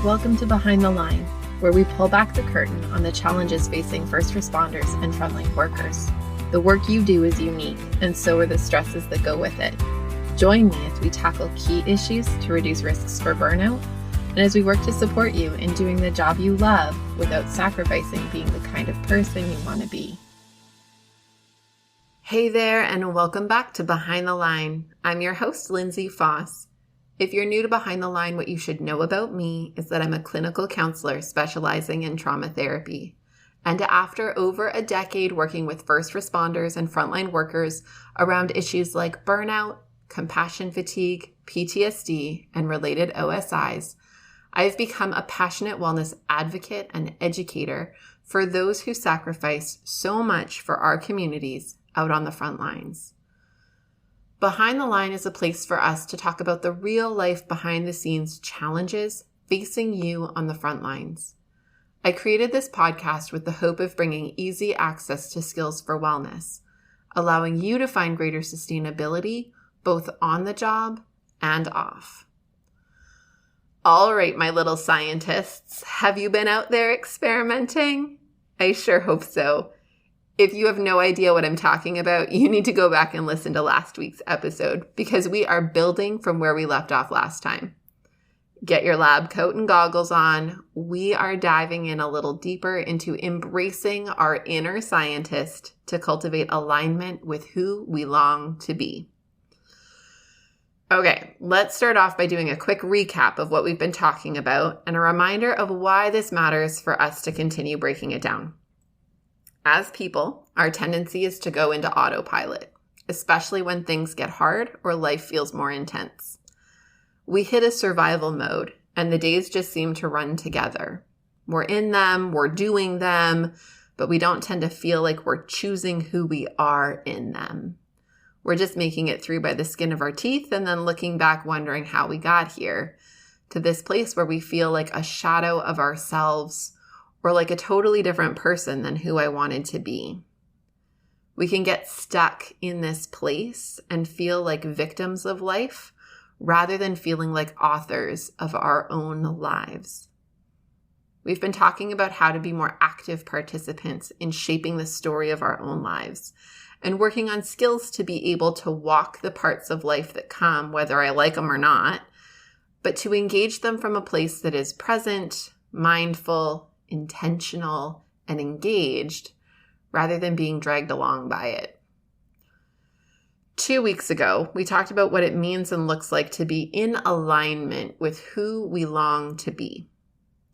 Welcome to Behind the Line, where we pull back the curtain on the challenges facing first responders and frontline workers. The work you do is unique, and so are the stresses that go with it. Join me as we tackle key issues to reduce risks for burnout, and as we work to support you in doing the job you love without sacrificing being the kind of person you want to be. Hey there, and welcome back to Behind the Line. I'm your host, Lindsay Faas. If you're new to Behind the Line, what you should know about me is that I'm a clinical counselor specializing in trauma therapy. And after over a decade working with first responders and frontline workers around issues like burnout, compassion fatigue, PTSD, and related OSIs, I've become a passionate wellness advocate and educator for those who sacrifice so much for our communities out on the front lines. Behind the Line is a place for us to talk about the real life behind the scenes challenges facing you on the front lines. I created this podcast with the hope of bringing easy access to skills for wellness, allowing you to find greater sustainability both on the job and off. All right, my little scientists, have you been out there experimenting? I sure hope so. If you have no idea what I'm talking about, you need to go back and listen to last week's episode because we are building from where we left off last time. Get your lab coat and goggles on. We are diving in a little deeper into embracing our inner scientist to cultivate alignment with who we long to be. Okay, let's start off by doing a quick recap of what we've been talking about and a reminder of why this matters for us to continue breaking it down. As people, our tendency is to go into autopilot, especially when things get hard or life feels more intense. We hit a survival mode, and the days just seem to run together. We're in them, we're doing them, but we don't tend to feel like we're choosing who we are in them. We're just making it through by the skin of our teeth and then looking back wondering how we got here to this place where we feel like a shadow of ourselves or like a totally different person than who I wanted to be. We can get stuck in this place and feel like victims of life rather than feeling like authors of our own lives. We've been talking about how to be more active participants in shaping the story of our own lives and working on skills to be able to walk the parts of life that come, whether I like them or not, but to engage them from a place that is present, mindful, intentional, and engaged, rather than being dragged along by it. 2 weeks ago, we talked about what it means and looks like to be in alignment with who we long to be,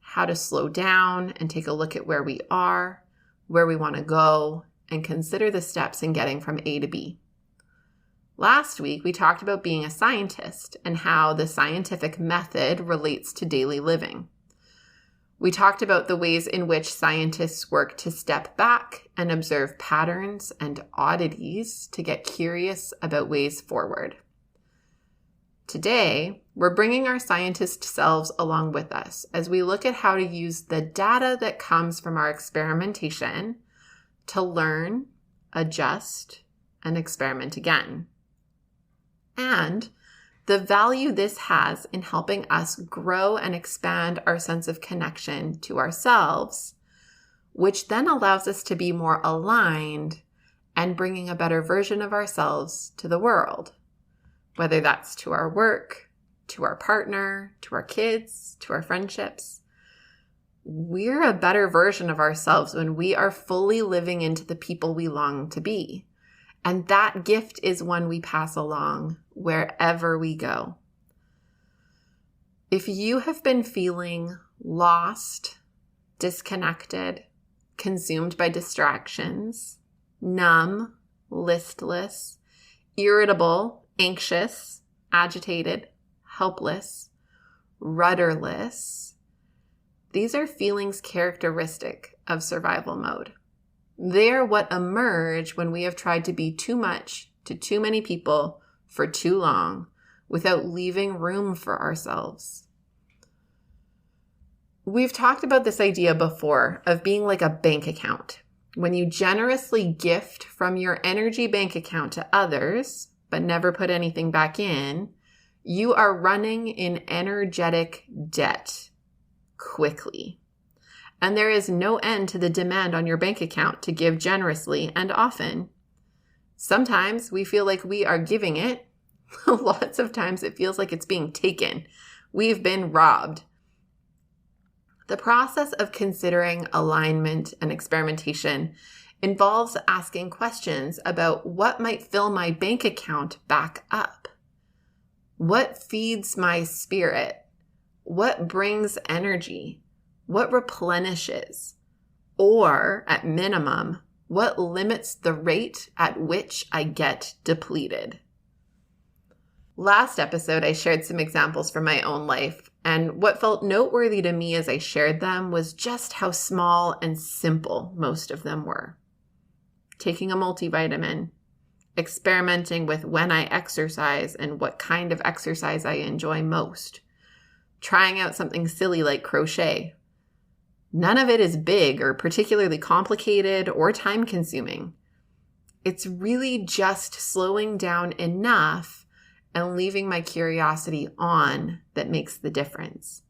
how to slow down and take a look at where we are, where we want to go, and consider the steps in getting from A to B. Last week, we talked about being a scientist and how the scientific method relates to daily living. We talked about the ways in which scientists work to step back and observe patterns and oddities to get curious about ways forward. Today, we're bringing our scientist selves along with us as we look at how to use the data that comes from our experimentation to learn, adjust, and experiment again. And the value this has in helping us grow and expand our sense of connection to ourselves, which then allows us to be more aligned and bringing a better version of ourselves to the world, whether that's to our work, to our partner, to our kids, to our friendships. We're a better version of ourselves when we are fully living into the people we long to be. And that gift is one we pass along wherever we go. If you have been feeling lost, disconnected, consumed by distractions, numb, listless, irritable, anxious, agitated, helpless, rudderless, these are feelings characteristic of survival mode. They are what emerge when we have tried to be too much to too many people for too long without leaving room for ourselves. We've talked about this idea before of being like a bank account. When you generously gift from your energy bank account to others, but never put anything back in, you are running in energetic debt. quickly. And there is no end to the demand on your bank account to give generously and often. Sometimes we feel like we are giving it. Lots of times it feels like it's being taken. We've been robbed. The process of considering alignment and experimentation involves asking questions about what might fill my bank account back up. What feeds my spirit? What brings energy? What replenishes? Or, at minimum, what limits the rate at which I get depleted? Last episode, I shared some examples from my own life, and what felt noteworthy to me as I shared them was just how small and simple most of them were. Taking a multivitamin, experimenting with when I exercise and what kind of exercise I enjoy most, trying out something silly like crochet. None of it is big or particularly complicated or time-consuming. It's really just slowing down enough and leaving my curiosity on that makes the difference.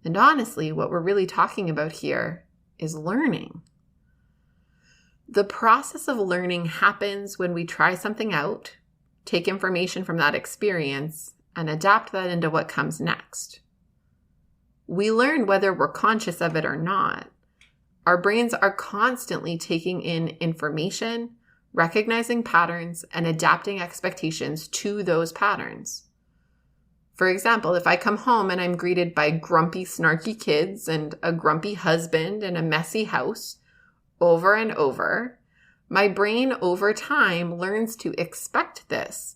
And honestly, what we're really talking about here is learning. The process of learning happens when we try something out, take information from that experience, and adapt that into what comes next. We learn whether we're conscious of it or not. Our brains are constantly taking in information, recognizing patterns, and adapting expectations to those patterns. For example, if I come home and I'm greeted by grumpy, snarky kids and a grumpy husband and a messy house over and over, my brain over time learns to expect this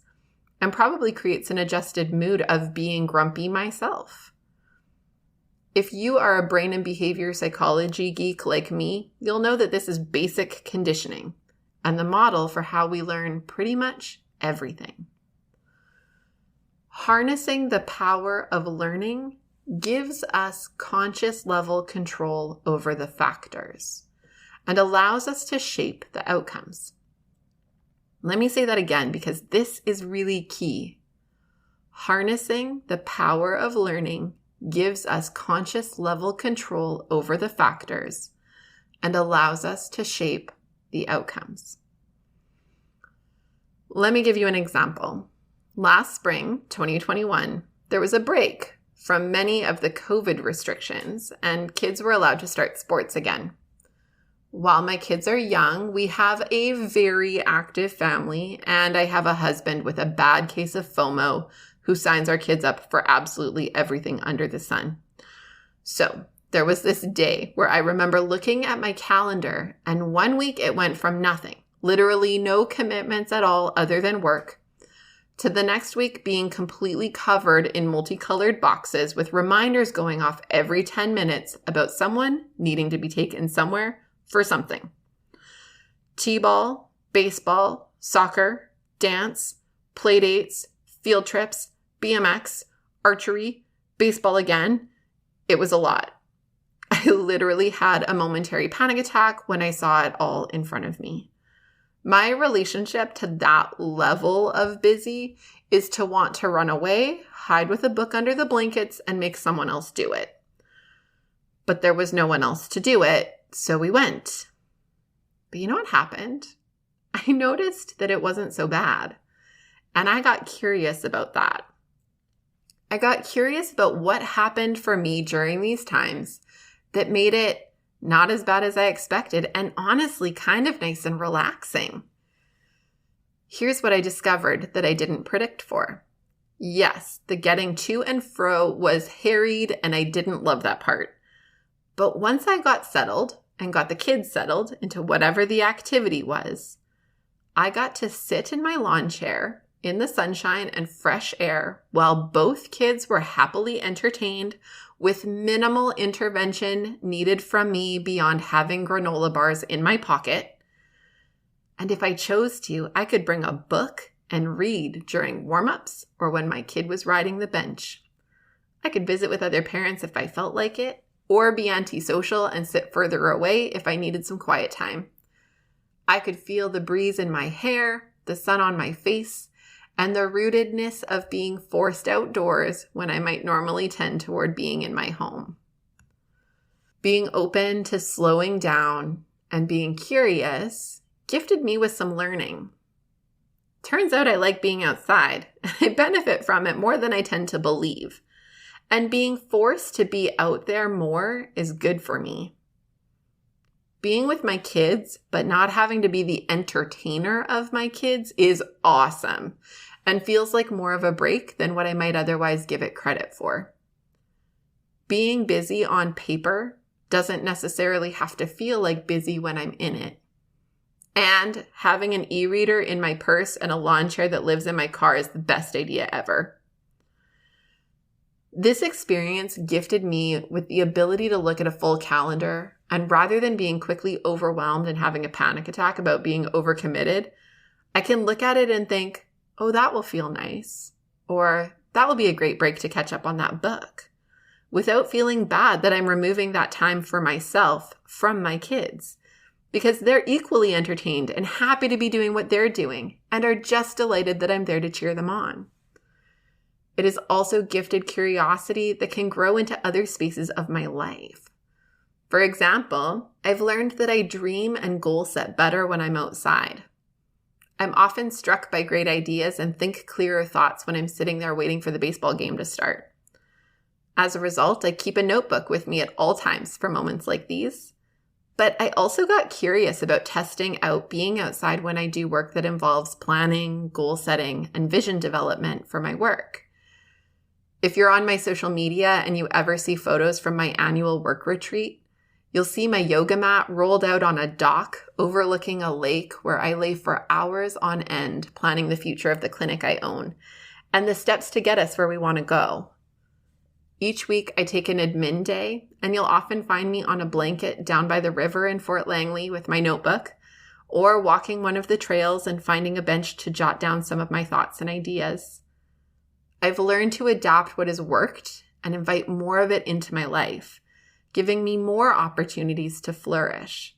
and probably creates an adjusted mood of being grumpy myself. If you are a brain and behavior psychology geek like me, you'll know that this is basic conditioning and the model for how we learn pretty much everything. Harnessing the power of learning gives us conscious level control over the factors and allows us to shape the outcomes. Let me say that again because this is really key. Harnessing the power of learning gives us conscious level control over the factors and allows us to shape the outcomes. Let me give you an example. Last spring, 2021, there was a break from many of the COVID restrictions and kids were allowed to start sports again. While my kids are young, we have a very active family and I have a husband with a bad case of FOMO who signs our kids up for absolutely everything under the sun. So there was this day where I remember looking at my calendar and 1 week it went from nothing, literally no commitments at all other than work, to the next week being completely covered in multicolored boxes with reminders going off every 10 minutes about someone needing to be taken somewhere for something. T-ball, baseball, soccer, dance, play dates, field trips, BMX, archery, baseball again. It was a lot. I literally had a momentary panic attack when I saw it all in front of me. My relationship to that level of busy is to want to run away, hide with a book under the blankets, and make someone else do it. But there was no one else to do it, so we went. But you know what happened? I noticed that it wasn't so bad, and I got curious about that. I got curious about what happened for me during these times that made it not as bad as I expected, and honestly kind of nice and relaxing. Here's what I discovered that I didn't predict for. Yes, the getting to and fro was harried, and I didn't love that part. But once I got settled and got the kids settled into whatever the activity was, I got to sit in my lawn chair in the sunshine and fresh air while both kids were happily entertained with minimal intervention needed from me beyond having granola bars in my pocket. And if I chose to, I could bring a book and read during warm-ups or when my kid was riding the bench. I could visit with other parents if I felt like it, or be antisocial and sit further away if I needed some quiet time. I could feel the breeze in my hair, the sun on my face, and the rootedness of being forced outdoors when I might normally tend toward being in my home. Being open to slowing down and being curious gifted me with some learning. Turns out I like being outside. I benefit from it more than I tend to believe. And being forced to be out there more is good for me. Being with my kids, but not having to be the entertainer of my kids is awesome and feels like more of a break than what I might otherwise give it credit for. Being busy on paper doesn't necessarily have to feel like busy when I'm in it. And having an e-reader in my purse and a lawn chair that lives in my car is the best idea ever. This experience gifted me with the ability to look at a full calendar, and rather than being quickly overwhelmed and having a panic attack about being overcommitted, I can look at it and think, oh, that will feel nice, or that will be a great break to catch up on that book, without feeling bad that I'm removing that time for myself from my kids, because they're equally entertained and happy to be doing what they're doing and are just delighted that I'm there to cheer them on. It is also gifted curiosity that can grow into other spaces of my life. For example, I've learned that I dream and goal set better when I'm outside. I'm often struck by great ideas and think clearer thoughts when I'm sitting there waiting for the baseball game to start. As a result, I keep a notebook with me at all times for moments like these. But I also got curious about testing out being outside when I do work that involves planning, goal setting, and vision development for my work. If you're on my social media and you ever see photos from my annual work retreat, you'll see my yoga mat rolled out on a dock overlooking a lake where I lay for hours on end planning the future of the clinic I own and the steps to get us where we want to go. Each week, I take an admin day, and you'll often find me on a blanket down by the river in Fort Langley with my notebook, or walking one of the trails and finding a bench to jot down some of my thoughts and ideas. I've learned to adapt what has worked and invite more of it into my life, giving me more opportunities to flourish.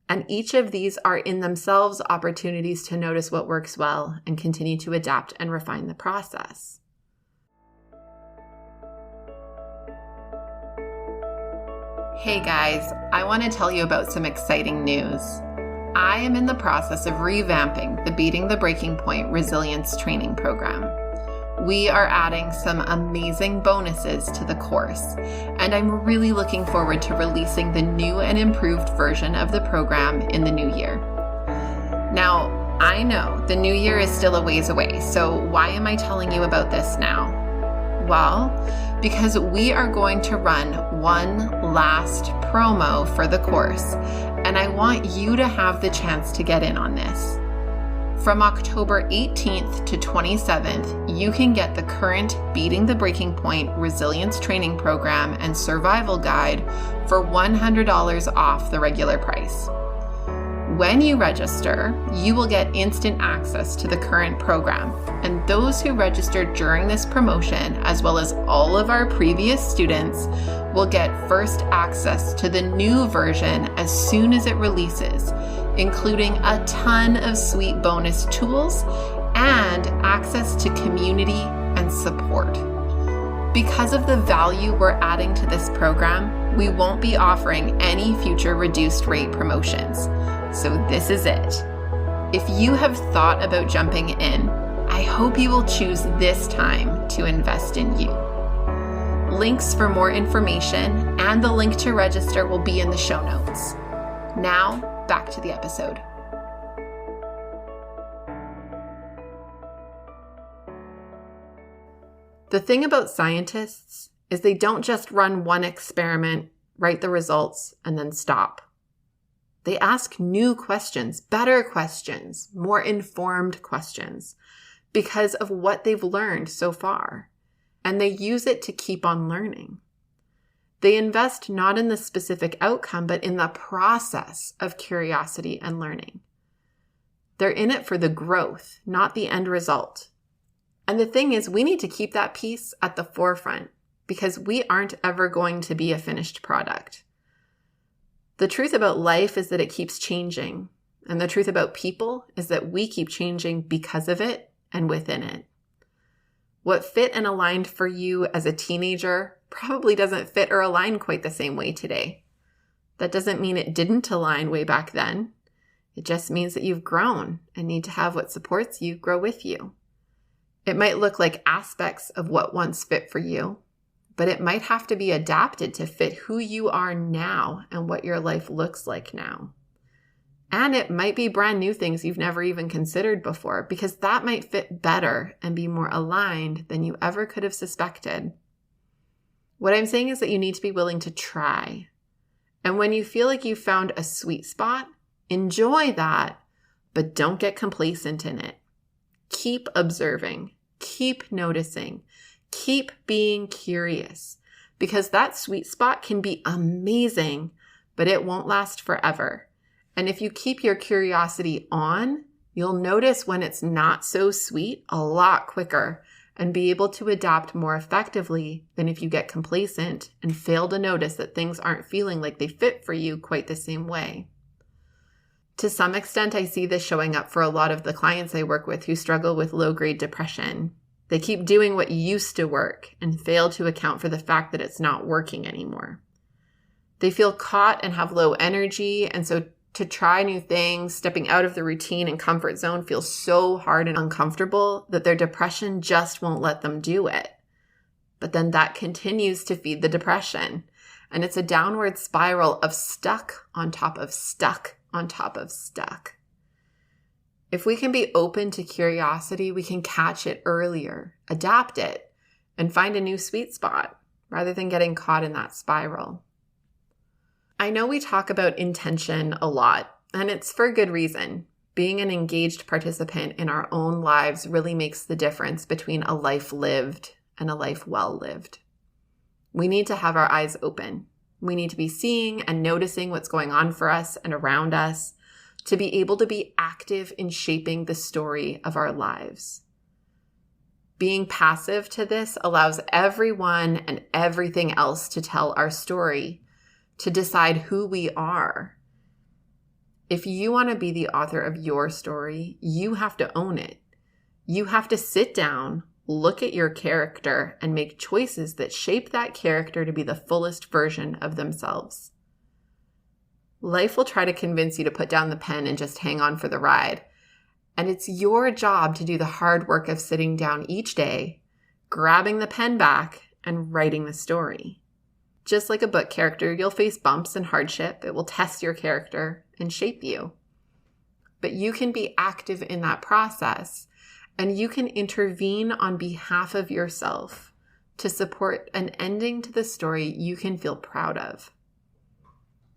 And each of these are in themselves opportunities to notice what works well and continue to adapt and refine the process. Hey guys, I want to tell you about some exciting news. I am in the process of revamping the Beating the Breaking Point Resilience Training Program. We are adding some amazing bonuses to the course, and I'm really looking forward to releasing the new and improved version of the program in the new year. Now, I know the new year is still a ways away, so why am I telling you about this now? Well, because we are going to run one last promo for the course, and I want you to have the chance to get in on this. From October 18th to 27th, you can get the current Beating the Breaking Point Resilience Training Program and Survival Guide for $100 off the regular price. When you register, you will get instant access to the current program, and those who register during this promotion, as well as all of our previous students, will get first access to the new version as soon as it releases, including a ton of sweet bonus tools and access to community and support. Because of the value we're adding to this program, we won't be offering any future reduced rate promotions. So this is it. If you have thought about jumping in, I hope you will choose this time to invest in you. Links for more information and the link to register will be in the show notes. Now, back to the episode. The thing about scientists is they don't just run one experiment, write the results, and then stop. They ask new questions, better questions, more informed questions because of what they've learned so far, and they use it to keep on learning. They invest not in the specific outcome, but in the process of curiosity and learning. They're in it for the growth, not the end result. And the thing is, we need to keep that piece at the forefront because we aren't ever going to be a finished product. The truth about life is that it keeps changing. And the truth about people is that we keep changing because of it and within it. What fit and aligned for you as a teenager probably doesn't fit or align quite the same way today. That doesn't mean it didn't align way back then. It just means that you've grown and need to have what supports you grow with you. It might look like aspects of what once fit for you, but it might have to be adapted to fit who you are now and what your life looks like now. And it might be brand new things you've never even considered before, because that might fit better and be more aligned than you ever could have suspected. What I'm saying is that you need to be willing to try. And when you feel like you've found a sweet spot, enjoy that, but don't get complacent in it. Keep observing, keep noticing, keep being curious, because that sweet spot can be amazing, but it won't last forever. And if you keep your curiosity on, you'll notice when it's not so sweet a lot quicker and be able to adapt more effectively than if you get complacent and fail to notice that things aren't feeling like they fit for you quite the same way. To some extent, I see this showing up for a lot of the clients I work with who struggle with low-grade depression. They keep doing what used to work and fail to account for the fact that it's not working anymore. They feel caught and have low energy, and so to try new things, stepping out of the routine and comfort zone feels so hard and uncomfortable that their depression just won't let them do it. But then that continues to feed the depression, and it's a downward spiral of stuck on top of stuck on top of stuck. If we can be open to curiosity, we can catch it earlier, adapt it, and find a new sweet spot rather than getting caught in that spiral. I know we talk about intention a lot, and it's for good reason. Being an engaged participant in our own lives really makes the difference between a life lived and a life well lived. We need to have our eyes open. We need to be seeing and noticing what's going on for us and around us to be able to be active in shaping the story of our lives. Being passive to this allows everyone and everything else to tell our story, to decide who we are. If you want to be the author of your story, you have to own it. You have to sit down, look at your character, and make choices that shape that character to be the fullest version of themselves. Life will try to convince you to put down the pen and just hang on for the ride. And it's your job to do the hard work of sitting down each day, grabbing the pen back, and writing the story. Just like a book character, you'll face bumps and hardship. It will test your character and shape you. But you can be active in that process, and you can intervene on behalf of yourself to support an ending to the story you can feel proud of.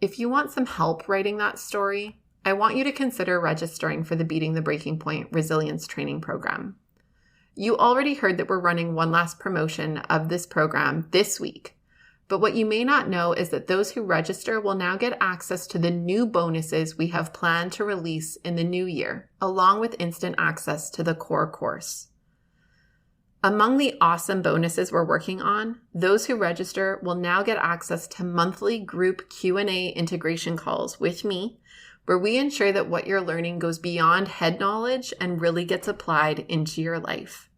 If you want some help writing that story, I want you to consider registering for the Beating the Breaking Point Resilience Training Program. You already heard that we're running one last promotion of this program this week. But what you may not know is that those who register will now get access to the new bonuses we have planned to release in the new year, along with instant access to the core course. Among the awesome bonuses we're working on, those who register will now get access to monthly group Q&A integration calls with me, where we ensure that what you're learning goes beyond head knowledge and really gets applied into your life.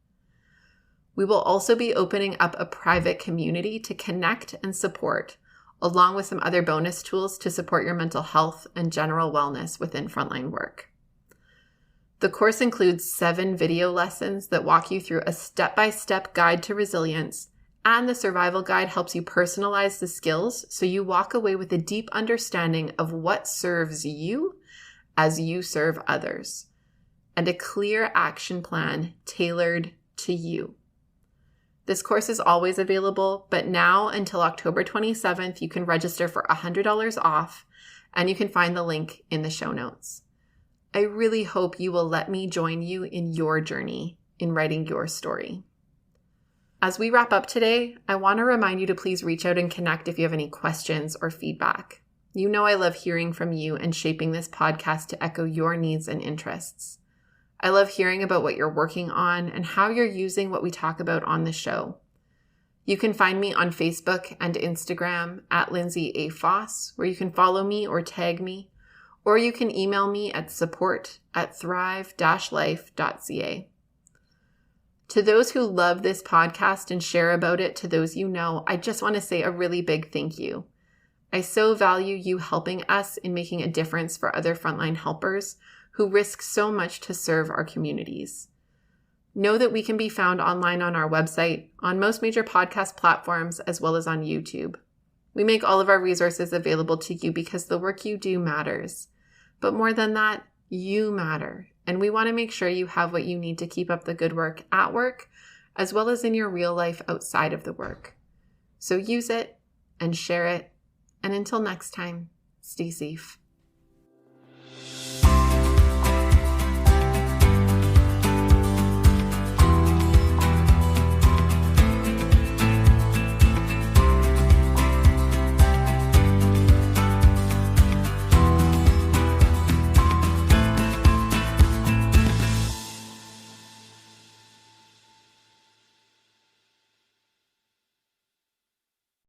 We will also be opening up a private community to connect and support, along with some other bonus tools to support your mental health and general wellness within frontline work. The course includes 7 video lessons that walk you through a step-by-step guide to resilience, and the survival guide helps you personalize the skills so you walk away with a deep understanding of what serves you as you serve others, and a clear action plan tailored to you. This course is always available, but now until October 27th, you can register for $100 off, and you can find the link in the show notes. I really hope you will let me join you in your journey in writing your story. As we wrap up today, I want to remind you to please reach out and connect if you have any questions or feedback. You know I love hearing from you and shaping this podcast to echo your needs and interests. I love hearing about what you're working on and how you're using what we talk about on the show. You can find me on Facebook and Instagram at Lindsay Faas, where you can follow me or tag me, or you can email me at support@thrive-life.ca. To those who love this podcast and share about it to those you know, I just want to say a really big thank you. I so value you helping us in making a difference for other frontline helpers who risk so much to serve our communities. Know that we can be found online on our website, on most major podcast platforms, as well as on YouTube. We make all of our resources available to you because the work you do matters. But more than that, you matter. And we want to make sure you have what you need to keep up the good work at work, as well as in your real life outside of the work. So use it and share it. And until next time, stay safe.